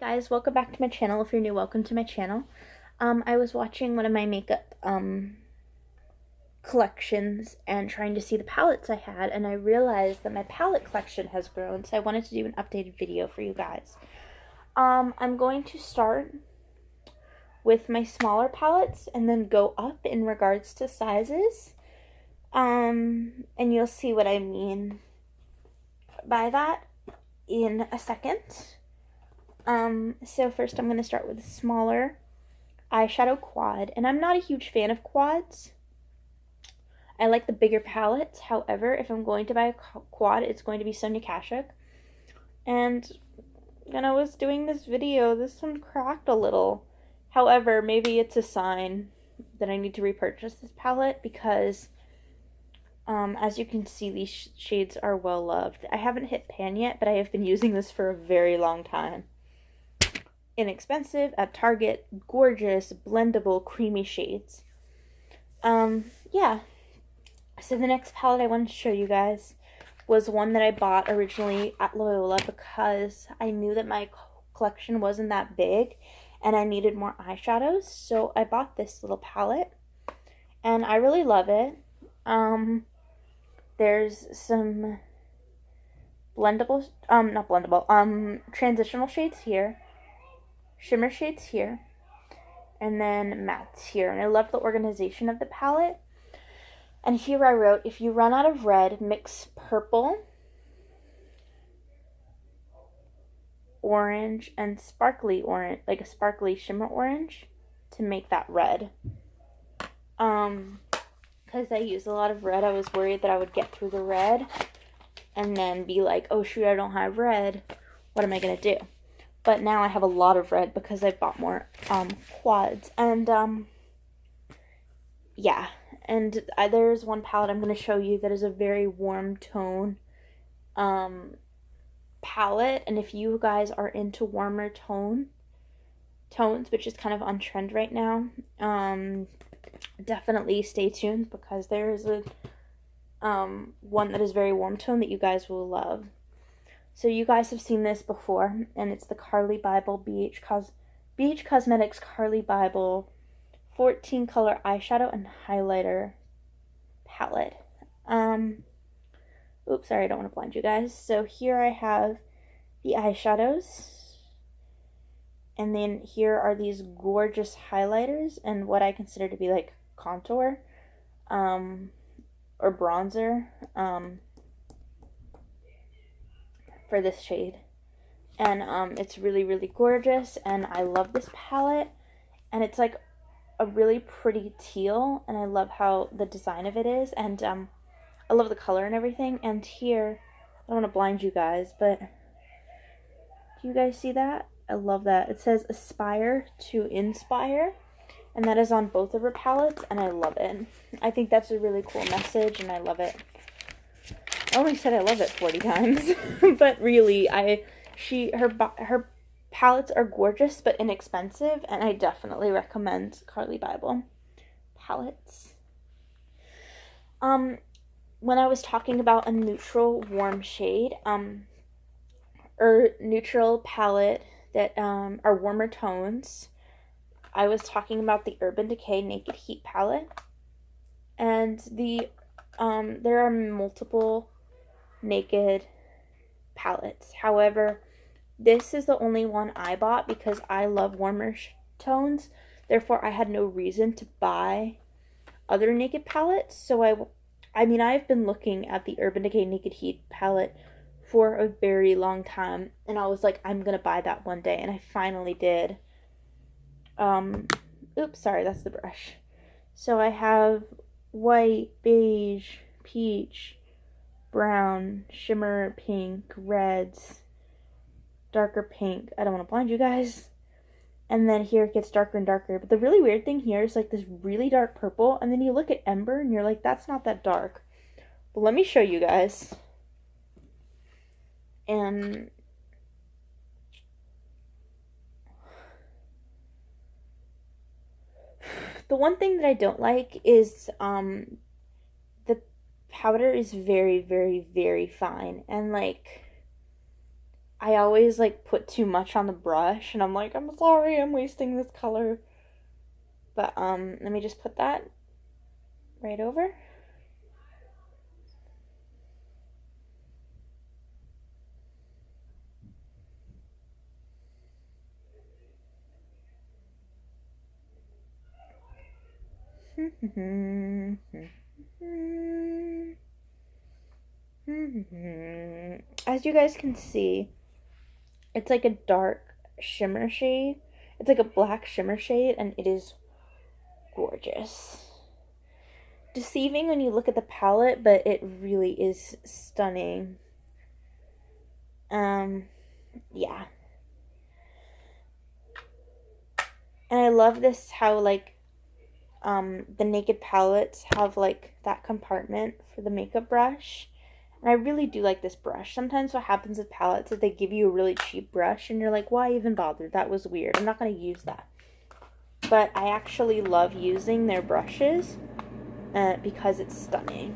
Guys, welcome back to my channel. If you're new, welcome to my channel. I was watching one of my makeup collections and trying to see the palettes I had, and I realized that my palette collection has grown, so I wanted to do an updated video for you guys. I'm going to start with my smaller palettes and then go up in regards to sizes. And you'll see what I mean by that in a second. So first I'm going to start with a smaller eyeshadow quad, and I'm not a huge fan of quads. I like the bigger palettes. However, if I'm going to buy a quad, it's going to be Sonia Kashuk. And when I was doing this video, this one cracked a little. However, maybe it's a sign that I need to repurchase this palette because as you can see, these shades are well loved. I haven't hit pan yet, but I have been using this for a very long time. Inexpensive at Target, gorgeous, blendable, creamy shades. Yeah. So the next palette I wanted to show you guys was one that I bought originally at Loyola because I knew that my collection wasn't that big and I needed more eyeshadows. So I bought this little palette and I really love it. There's some blendable, not blendable, transitional shades here, shimmer shades here, and then mattes here. And I love the organization of the palette. And here I wrote, if you run out of red, mix purple, orange, and sparkly orange, like a sparkly shimmer orange, to make that red. Because I use a lot of red, I was worried that I would get through the red and then be like, oh shoot, I don't have red. What am I going to do? But now I have a lot of red because I bought more quads. And yeah. And there's one palette I'm going to show you that is a very warm tone palette. And if you guys are into warmer tones, which is kind of on trend right now, definitely stay tuned because there is a one that is very warm tone that you guys will love. So you guys have seen this before, and it's the Carly Bible BH Cosmetics Carly Bible 14 color eyeshadow and highlighter palette. Oops, sorry, I don't want to blind you guys. So here I have the eyeshadows, and then here are these gorgeous highlighters and what I consider to be like contour or bronzer for this shade. And it's really, really gorgeous, and I love this palette, and it's like a really pretty teal, and I love how the design of it is, and I love the color and everything. And here, I don't want to blind you guys, but do you guys see that? I love that. It says aspire to inspire, and that is on both of her palettes, and I love it. I think that's a really cool message, and I love it. I only said I love it 40 times, but really, her palettes are gorgeous but inexpensive, and I definitely recommend Carly Bible palettes. When I was talking about a neutral warm shade, or neutral palette that are warmer tones, I was talking about the Urban Decay Naked Heat palette, and there are multiple naked palettes. However, this is the only one I bought because I love warmer tones. Therefore, I had no reason to buy other naked palettes. So I mean, I've been looking at the Urban Decay Naked Heat palette for a very long time, and I was like, I'm gonna buy that one day, and I finally did. Oops, sorry, that's the brush. So I have white, beige, peach, brown, shimmer pink, reds, darker pink. I don't want to blind you guys. And then here it gets darker and darker. But the really weird thing here is like this really dark purple, and then you look at Ember and you're like, that's not that dark. But let me show you guys. And the one thing that I don't like is the powder is very, very, very fine. And like, I always like put too much on the brush, and I'm like, I'm sorry, I'm wasting this color. But let me just put that right over. As you guys can see, it's like a dark shimmer shade. It's like a black shimmer shade, and it is gorgeous. Deceiving when you look at the palette, but it really is stunning. Yeah. And I love this, how like the Naked palettes have like that compartment for the makeup brush. And I really do like this brush. Sometimes what happens with palettes is they give you a really cheap brush and you're like, why even bother? That was weird. I'm not going to use that. But I actually love using their brushes because it's stunning.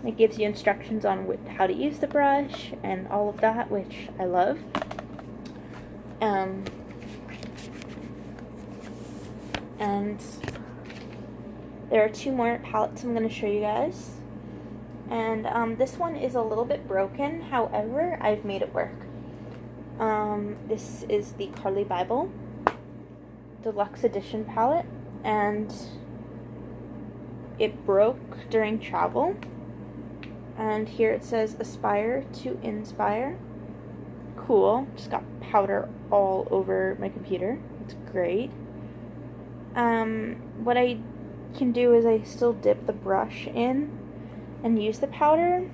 It gives you instructions on how to use the brush and all of that, which I love. And there are 2 more palettes I'm going to show you guys. And this one is a little bit broken. However, I've made it work. This is the Carly Bible Deluxe Edition palette. And it broke during travel. And here it says, aspire to inspire. Cool. Just got powder all over my computer. It's great. What I can do is I still dip the brush in and use the powder.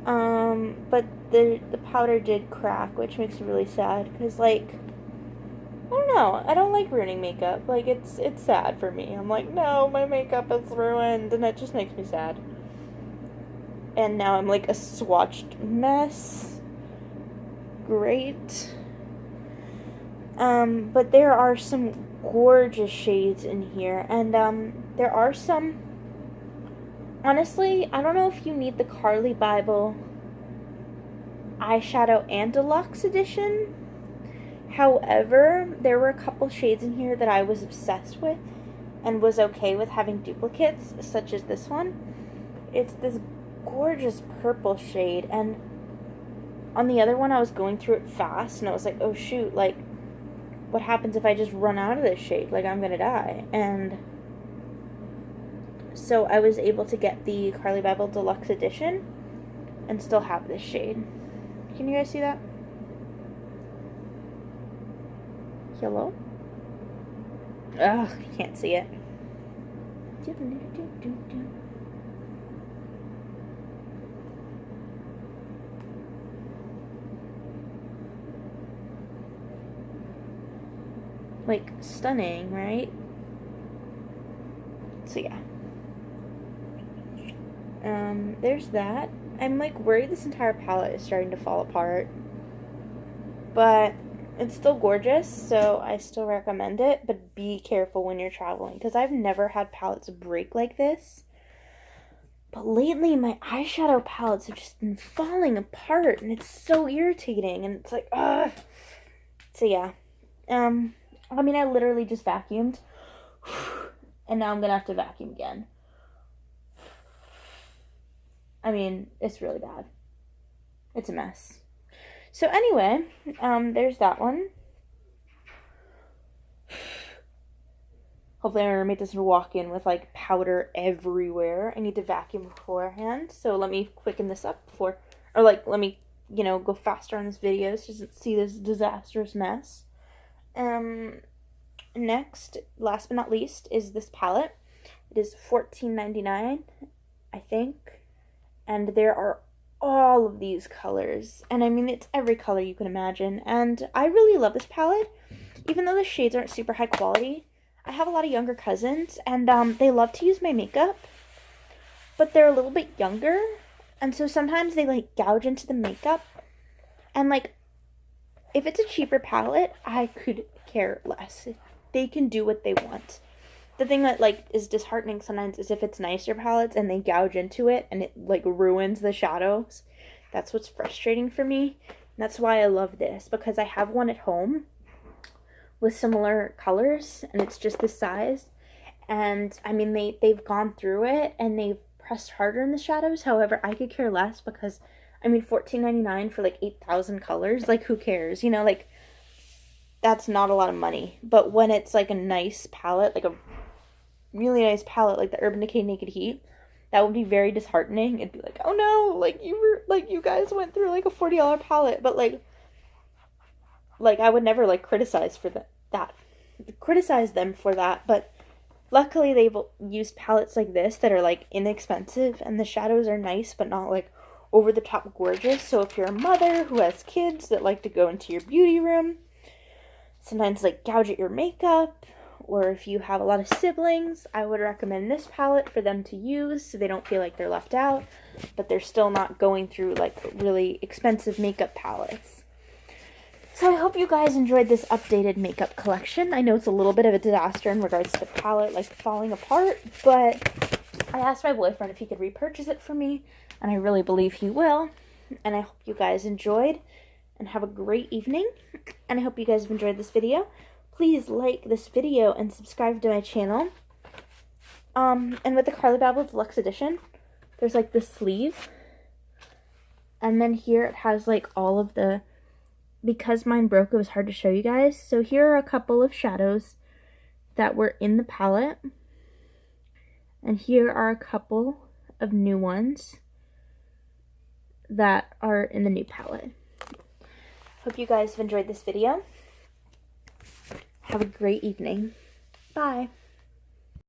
But the powder did crack, which makes me really sad, because like, I don't know, I don't like ruining makeup. Like, it's sad for me. I'm like, no, my makeup is ruined, and it just makes me sad. And now I'm like a swatched mess. Great. But there are some gorgeous shades in here, and there are some, honestly, I don't know if you need the Carly Bible eyeshadow and deluxe edition. However, there were a couple shades in here that I was obsessed with and was okay with having duplicates, such as this one. It's this gorgeous purple shade, and on the other one I was going through it fast, and I was like, oh shoot, like, what happens if I just run out of this shade? Like, I'm gonna die. And so I was able to get the Carly Bible Deluxe Edition and still have this shade. Can you guys see that? Hello? Ugh, I can't see it. Like, stunning, right? So yeah. There's that. I'm like worried this entire palette is starting to fall apart. But it's still gorgeous, so I still recommend it. But be careful when you're traveling, because I've never had palettes break like this. But lately, my eyeshadow palettes have just been falling apart, and it's so irritating. And it's like, ugh. So yeah. I mean, I literally just vacuumed. And now I'm gonna have to vacuum again. I mean, it's really bad. It's a mess. So anyway, there's that one. Hopefully I remember to make this walk in with like powder everywhere. I need to vacuum beforehand. So let me quicken this up before, or like, let me, go faster on this video so you don't see this disastrous mess. Next, last but not least, is this palette. It is $14.99, I think. And there are all of these colors. And I mean, it's every color you can imagine. And I really love this palette. Even though the shades aren't super high quality, I have a lot of younger cousins, and they love to use my makeup. But they're a little bit younger. And so sometimes they, like, gouge into the makeup. And, like, if it's a cheaper palette, I could care less. They can do what they want. The thing that, like, is disheartening sometimes is if it's nicer palettes and they gouge into it and it, like, ruins the shadows. That's what's frustrating for me. That's why I love this, because I have one at home with similar colors, and it's just this size. And I mean, they've gone through it and they've pressed harder in the shadows. However, I could care less, because I mean, $14.99 for like 8,000 colors, like who cares? You know, like that's not a lot of money. But when it's like a nice palette, like a really nice palette, like the Urban Decay Naked Heat, that would be very disheartening. It'd be like, oh no, like you guys went through like a $40 palette. But like I would never like criticize them for that. But luckily they've used palettes like this that are like inexpensive, and the shadows are nice but not like over the top gorgeous. So if you're a mother who has kids that like to go into your beauty room, sometimes like gouge at your makeup, or if you have a lot of siblings, I would recommend this palette for them to use so they don't feel like they're left out, but they're still not going through like really expensive makeup palettes. So I hope you guys enjoyed this updated makeup collection. I know it's a little bit of a disaster in regards to the palette like falling apart, but I asked my boyfriend if he could repurchase it for me, and I really believe he will. And I hope you guys enjoyed and have a great evening. And I hope you guys have enjoyed this video. Please like this video and subscribe to my channel. And with the Carly Babble Deluxe Edition, there's like the sleeve. And then here it has like all of the, because mine broke, it was hard to show you guys. So here are a couple of shadows that were in the palette. And here are a couple of new ones that are in the new palette. Hope you guys have enjoyed this video. Have a great evening. Bye.